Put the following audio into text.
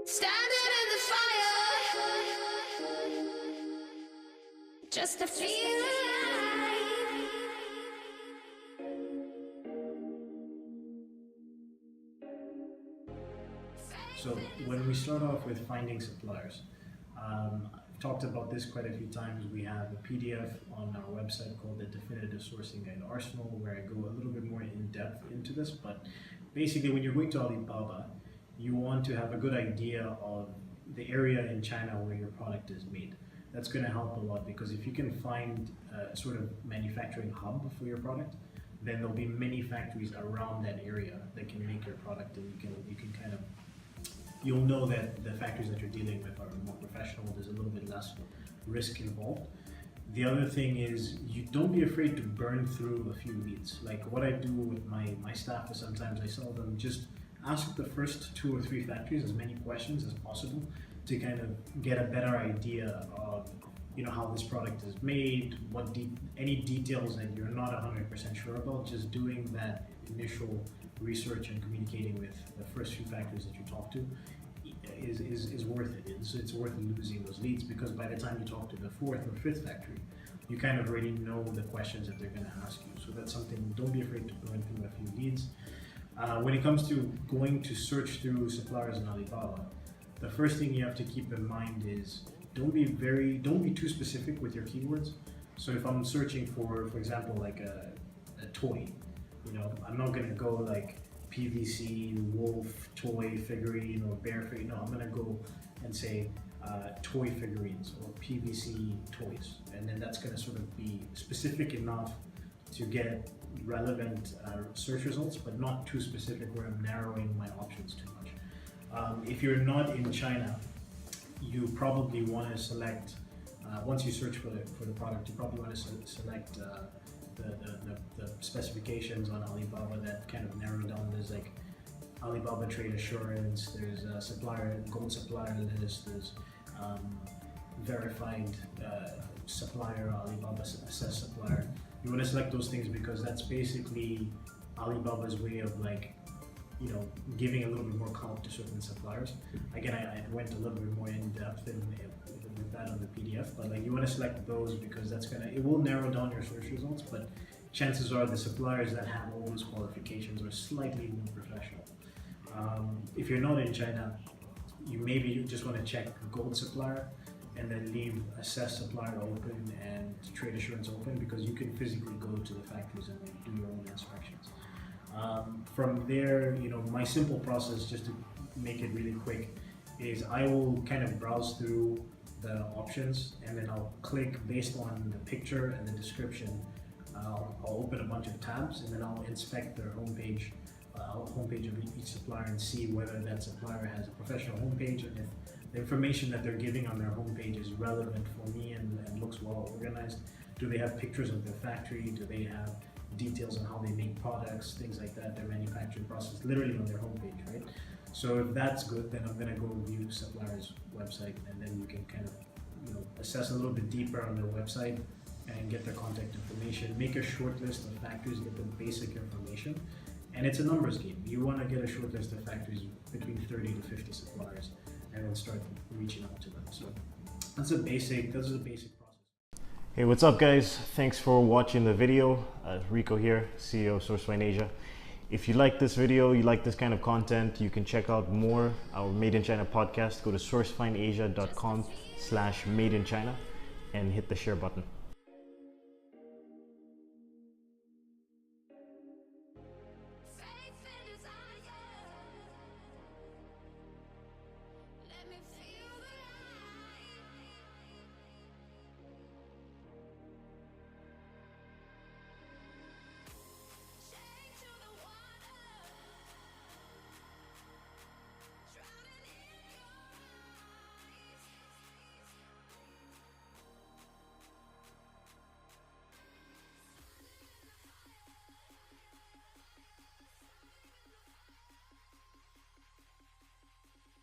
Standing in the fire, just to feel alive. So when we start off with finding suppliers, I've talked about this quite a few times. We have a PDF on our website called the Definitive Sourcing Guide Arsenal, where I go a little bit more in depth into this. But basically, when you're going to Alibaba, you want to have a good idea of the area in China where your product is made. That's going to help a lot, because if you can find a sort of manufacturing hub for your product, then there'll be many factories around that area that can make your product, and you can kind of, you'll know that the factories that you're dealing with are more professional. There's a little bit less risk involved. The other thing is, you don't be afraid to burn through a few leads. Like what I do with my staff is sometimes I tell them, just ask the first 2 or 3 factories as many questions as possible to kind of get a better idea of, you know, how this product is made, any details that you're not 100% sure about. Just doing that initial research and communicating with the first few factories that you talk to is worth it. It's worth losing those leads, because by the time you talk to the 4th or 5th factory, you kind of already know the questions that they're going to ask you. So that's something, don't be afraid to burn through a few leads. When it comes to going to search through suppliers in Alibaba, the first thing you have to keep in mind is don't be too specific with your keywords. So if I'm searching for example, like a toy, you know, I'm not gonna go like PVC wolf toy figurine or bear figurine. No, I'm gonna go and say toy figurines or PVC toys, and then that's gonna sort of be specific enough to get relevant search results, but not too specific where I'm narrowing my options too much. If you're not in China, you probably want to select, once you search for the product, you probably want to select the specifications on Alibaba that kind of narrow down. There's like Alibaba Trade Assurance, there's a supplier, gold supplier list, there's verified supplier, Alibaba assessed supplier. You want to select those things because that's basically Alibaba's way of, like, you know, giving a little bit more clout to certain suppliers. Again, I went a little bit more in depth with that on the PDF, but like, you want to select those because it will narrow down your search results, but chances are the suppliers that have all those qualifications are slightly more professional. If you're not in China, you maybe just want to check gold supplier and then leave assess supplier open and trade assurance open, because you can physically go to the factories and like, do your own inspections. From there, you know, my simple process, just to make it really quick, is I will kind of browse through the options, and then I'll click based on the picture and the description. I'll open a bunch of tabs, and then I'll inspect their homepage, homepage of each supplier, and see whether that supplier has a professional homepage, and if the information that they're giving on their homepage is relevant for me and looks well organized. Do they have pictures of their factory? Do they have details on how they make products, things like that, their manufacturing process, literally on their homepage, right? So if that's good, then I'm gonna go review supplier's website, and then you can kind of, you know, assess a little bit deeper on their website and get their contact information. Make a short list of factories, get the basic information, and it's a numbers game. You want to get a short list of factories between 30 to 50 suppliers, and then start reaching out to them. So that's a basic process. Hey, what's up guys? Thanks for watching the video. Rico here, CEO of SourceFind Asia. If you like this video, you like this kind of content, you can check out more our Made in China podcast. Go to sourcefindasia.com/madeinchina and hit the share button. Faith and desire. Let me feel